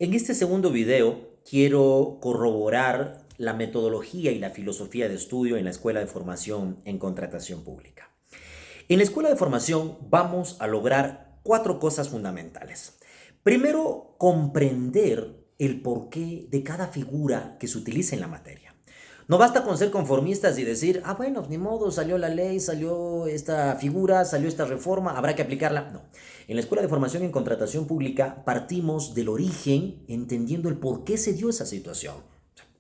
En este segundo video quiero corroborar la metodología y la filosofía de estudio en la Escuela de Formación en Contratación Pública. En la Escuela de Formación vamos a lograr cuatro cosas fundamentales. Primero, comprender el porqué de cada figura que se utiliza en la materia. No basta con ser conformistas y decir, bueno, ni modo, salió la ley, salió esta figura, salió esta reforma, habrá que aplicarla. No. En la Escuela de Formación en Contratación Pública partimos del origen, entendiendo el por qué se dio esa situación.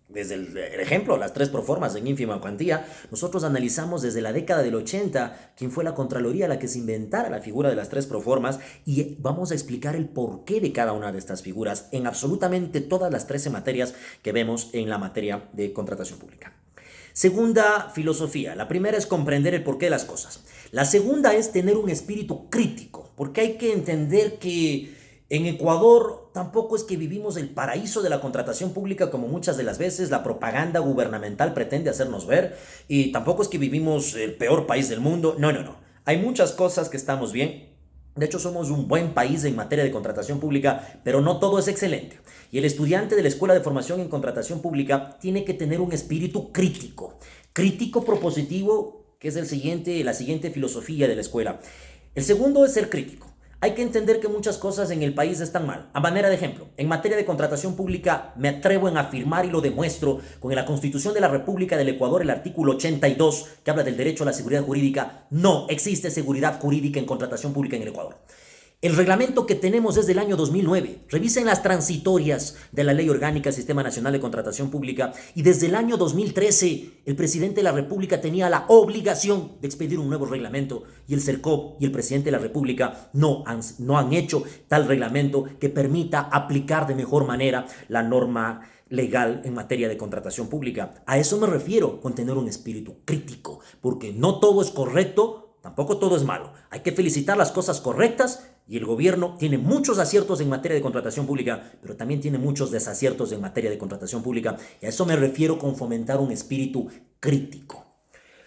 Desde el ejemplo, las tres proformas en ínfima cuantía, nosotros analizamos desde la década del 80 quién fue la Contraloría la que se inventara la figura de las tres proformas y vamos a explicar el porqué de cada una de estas figuras en absolutamente todas las 13 materias que vemos en la materia de contratación pública. Segunda filosofía. La primera es comprender el porqué de las cosas. La segunda es tener un espíritu crítico, porque hay que entender que en Ecuador tampoco es que vivimos el paraíso de la contratación pública como muchas de las veces la propaganda gubernamental pretende hacernos ver, y tampoco es que vivimos el peor país del mundo. No, no, no. Hay muchas cosas que estamos bien. De hecho, somos un buen país en materia de contratación pública, pero no todo es excelente. Y el estudiante de la Escuela de Formación en Contratación Pública tiene que tener un espíritu crítico. Crítico propositivo, que es la siguiente filosofía de la escuela. El segundo es ser crítico. Hay que entender que muchas cosas en el país están mal. A manera de ejemplo, en materia de contratación pública me atrevo en afirmar y lo demuestro con la Constitución de la República del Ecuador, el artículo 82, que habla del derecho a la seguridad jurídica. No existe seguridad jurídica en contratación pública en el Ecuador. El reglamento que tenemos es del año 2009. Revisen las transitorias de la Ley Orgánica del Sistema Nacional de Contratación Pública y desde el año 2013 el presidente de la República tenía la obligación de expedir un nuevo reglamento y el CERCOP y el presidente de la República no han hecho tal reglamento que permita aplicar de mejor manera la norma legal en materia de contratación pública. A eso me refiero con tener un espíritu crítico, porque no todo es correcto, tampoco todo es malo. Hay que felicitar las cosas correctas y el gobierno tiene muchos aciertos en materia de contratación pública, pero también tiene muchos desaciertos en materia de contratación pública. Y a eso me refiero con fomentar un espíritu crítico.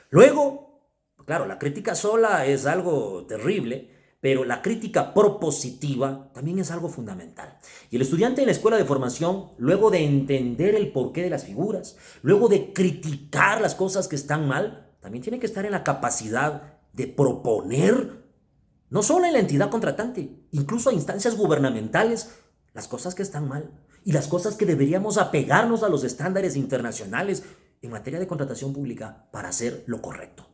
Luego, claro, la crítica sola es algo terrible, pero la crítica propositiva también es algo fundamental. Y el estudiante en la escuela de formación, luego de entender el porqué de las figuras, luego de criticar las cosas que están mal, también tiene que estar en la capacidad de proponer, no solo en la entidad contratante, incluso a instancias gubernamentales, las cosas que están mal y las cosas que deberíamos apegarnos a los estándares internacionales en materia de contratación pública para hacer lo correcto.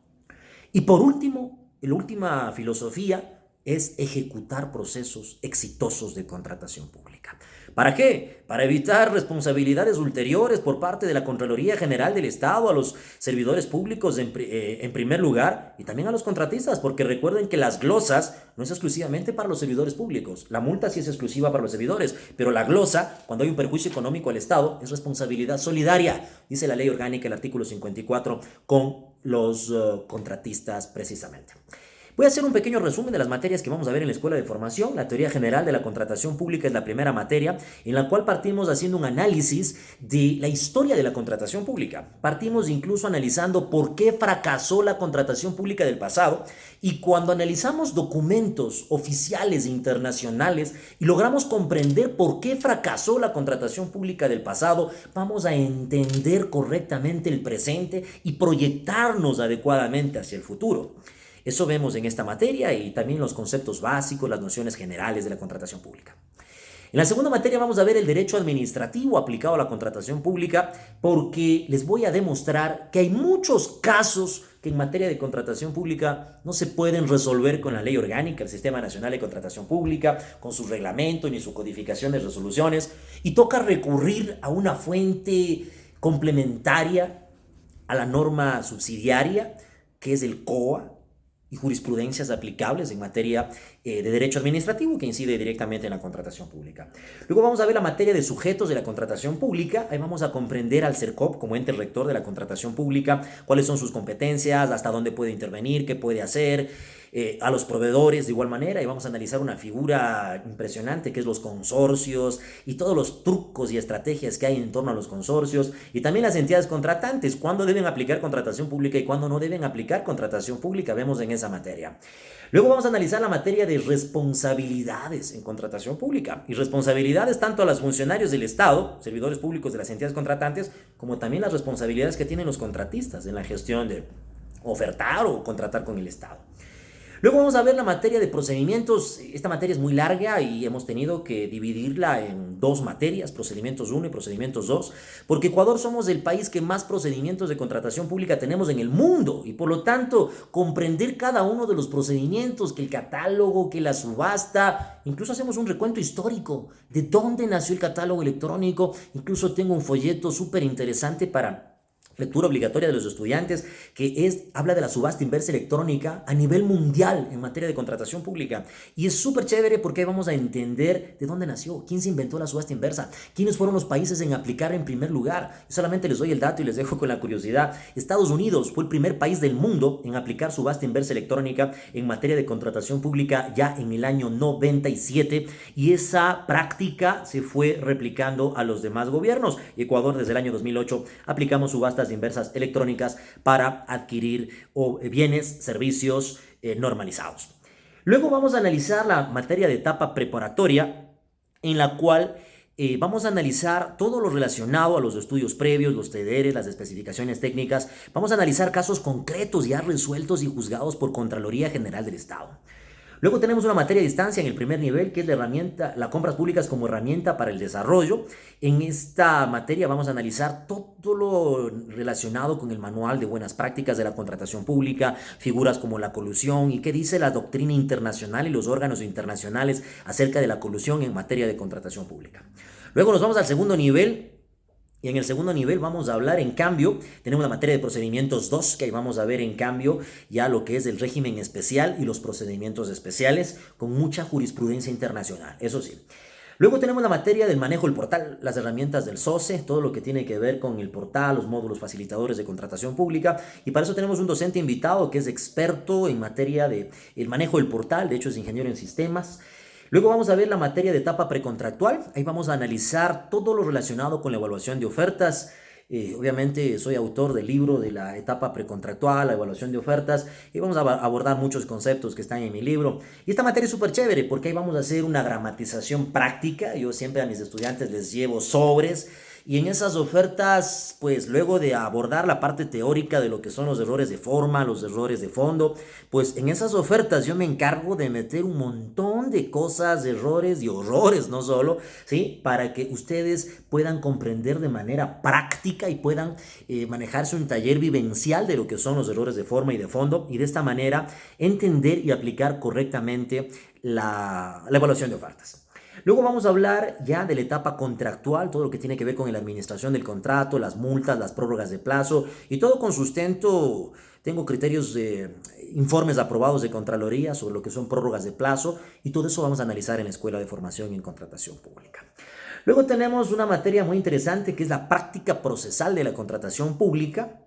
Y por último, la última filosofía es ejecutar procesos exitosos de contratación pública. ¿Para qué? Para evitar responsabilidades ulteriores por parte de la Contraloría General del Estado a los servidores públicos en primer lugar y también a los contratistas, porque recuerden que las glosas no es exclusivamente para los servidores públicos. La multa sí es exclusiva para los servidores, pero la glosa, cuando hay un perjuicio económico al Estado, es responsabilidad solidaria, dice la Ley Orgánica, el artículo 54, con los contratistas precisamente. Voy a hacer un pequeño resumen de las materias que vamos a ver en la Escuela de Formación. La teoría general de la contratación pública es la primera materia, en la cual partimos haciendo un análisis de la historia de la contratación pública. Partimos incluso analizando por qué fracasó la contratación pública del pasado, y cuando analizamos documentos oficiales e internacionales y logramos comprender por qué fracasó la contratación pública del pasado, vamos a entender correctamente el presente y proyectarnos adecuadamente hacia el futuro. Eso vemos en esta materia y también los conceptos básicos, las nociones generales de la contratación pública. En la segunda materia vamos a ver el derecho administrativo aplicado a la contratación pública, porque les voy a demostrar que hay muchos casos que en materia de contratación pública no se pueden resolver con la ley orgánica, el Sistema Nacional de Contratación Pública, con su reglamento ni su codificación de resoluciones, y toca recurrir a una fuente complementaria a la norma subsidiaria, que es el COA, y jurisprudencias aplicables en materia de derecho administrativo que incide directamente en la contratación pública. Luego vamos a ver la materia de sujetos de la contratación pública. Ahí vamos a comprender al CERCOP como ente rector de la contratación pública, cuáles son sus competencias, hasta dónde puede intervenir, qué puede hacer, a los proveedores de igual manera, y vamos a analizar una figura impresionante que es los consorcios y todos los trucos y estrategias que hay en torno a los consorcios, y también las entidades contratantes, cuándo deben aplicar contratación pública y cuándo no deben aplicar contratación pública, vemos en esa materia. Luego vamos a analizar la materia de responsabilidades en contratación pública, y responsabilidades tanto a los funcionarios del Estado, servidores públicos de las entidades contratantes, como también las responsabilidades que tienen los contratistas en la gestión de ofertar o contratar con el Estado. Luego vamos a ver la materia de procedimientos. Esta materia es muy larga y hemos tenido que dividirla en dos materias, procedimientos 1 y procedimientos 2, porque Ecuador somos el país que más procedimientos de contratación pública tenemos en el mundo, y por lo tanto comprender cada uno de los procedimientos, que el catálogo, que la subasta, incluso hacemos un recuento histórico de dónde nació el catálogo electrónico. Incluso tengo un folleto súper interesante para lectura obligatoria de los estudiantes, que habla de la subasta inversa electrónica a nivel mundial en materia de contratación pública. Y es súper chévere porque ahí vamos a entender de dónde nació, quién se inventó la subasta inversa, quiénes fueron los países en aplicar en primer lugar. Yo solamente les doy el dato y les dejo con la curiosidad. Estados Unidos fue el primer país del mundo en aplicar subasta inversa electrónica en materia de contratación pública ya en el año 97, y esa práctica se fue replicando a los demás gobiernos. Ecuador, desde el año 2008 aplicamos subastas inversas electrónicas para adquirir bienes, servicios normalizados. Luego vamos a analizar la materia de etapa preparatoria, en la cual vamos a analizar todo lo relacionado a los estudios previos, los TDRs, las especificaciones técnicas. Vamos a analizar casos concretos ya resueltos y juzgados por Contraloría General del Estado. Luego tenemos una materia de distancia en el primer nivel, que es la herramienta, las compras públicas como herramienta para el desarrollo. En esta materia vamos a analizar todo lo relacionado con el manual de buenas prácticas de la contratación pública, figuras como la colusión y qué dice la doctrina internacional y los órganos internacionales acerca de la colusión en materia de contratación pública. Luego nos vamos al segundo nivel. Y en el segundo nivel vamos a hablar, en cambio, tenemos la materia de procedimientos 2, que ahí vamos a ver, en cambio, ya lo que es el régimen especial y los procedimientos especiales, con mucha jurisprudencia internacional, eso sí. Luego tenemos la materia del manejo del portal, las herramientas del SOCE, todo lo que tiene que ver con el portal, los módulos facilitadores de contratación pública, y para eso tenemos un docente invitado que es experto en materia de el manejo del portal, de hecho es ingeniero en sistemas. Luego vamos a ver la materia de etapa precontractual. Ahí vamos a analizar todo lo relacionado con la evaluación de ofertas. Obviamente soy autor del libro de la etapa precontractual, la evaluación de ofertas, y vamos a abordar muchos conceptos que están en mi libro. Y esta materia es súper chévere porque ahí vamos a hacer una gramatización práctica. Yo siempre a mis estudiantes les llevo sobres, y en esas ofertas, pues luego de abordar la parte teórica de lo que son los errores de forma, los errores de fondo, pues en esas ofertas yo me encargo de meter un montón de cosas, de errores y horrores, no solo, ¿sí? Para que ustedes puedan comprender de manera práctica y puedan manejarse un taller vivencial de lo que son los errores de forma y de fondo, y de esta manera entender y aplicar correctamente la evaluación de ofertas. Luego vamos a hablar ya de la etapa contractual, todo lo que tiene que ver con la administración del contrato, las multas, las prórrogas de plazo y todo con sustento. Tengo criterios de informes aprobados de Contraloría sobre lo que son prórrogas de plazo, y todo eso vamos a analizar en la Escuela de Formación en Contratación Pública. Luego tenemos una materia muy interesante que es la práctica procesal de la contratación pública.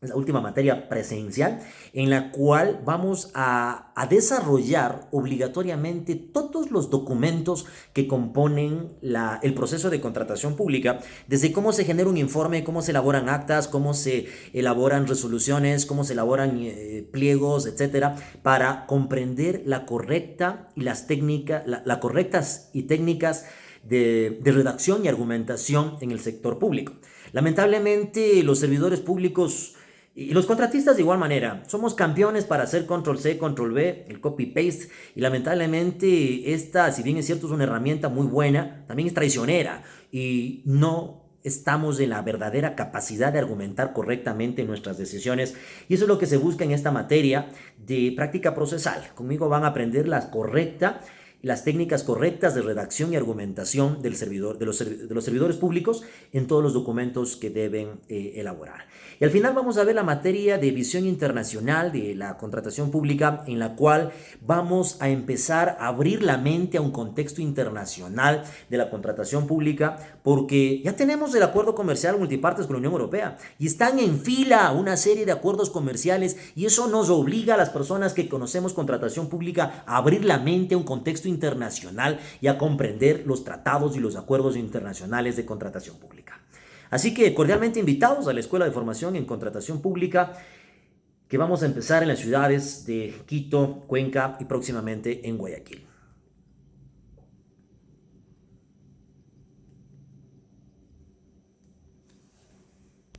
Es la última materia presencial, en la cual vamos a desarrollar obligatoriamente todos los documentos que componen el proceso de contratación pública, desde cómo se genera un informe, cómo se elaboran actas, cómo se elaboran resoluciones, cómo se elaboran pliegos, etcétera, para comprender la correcta y las técnicas, las correctas y técnicas de redacción y argumentación en el sector público. Lamentablemente, los servidores públicos y los contratistas de igual manera somos campeones para hacer control C, control V, el copy-paste, y lamentablemente esta, si bien es cierto, es una herramienta muy buena, también es traicionera, y no estamos en la verdadera capacidad de argumentar correctamente nuestras decisiones, y eso es lo que se busca en esta materia de práctica procesal. Conmigo van a aprender la correcta las técnicas correctas de redacción y argumentación de los servidores públicos en todos los documentos que deben elaborar. Y al final vamos a ver la materia de visión internacional de la contratación pública, en la cual vamos a empezar a abrir la mente a un contexto internacional de la contratación pública, porque ya tenemos el acuerdo comercial multipartes con la Unión Europea y están en fila una serie de acuerdos comerciales, y eso nos obliga a las personas que conocemos contratación pública a abrir la mente a un contexto internacional y a comprender los tratados y los acuerdos internacionales de contratación pública. Así que cordialmente invitados a la Escuela de Formación en Contratación Pública, que vamos a empezar en las ciudades de Quito, Cuenca y próximamente en Guayaquil.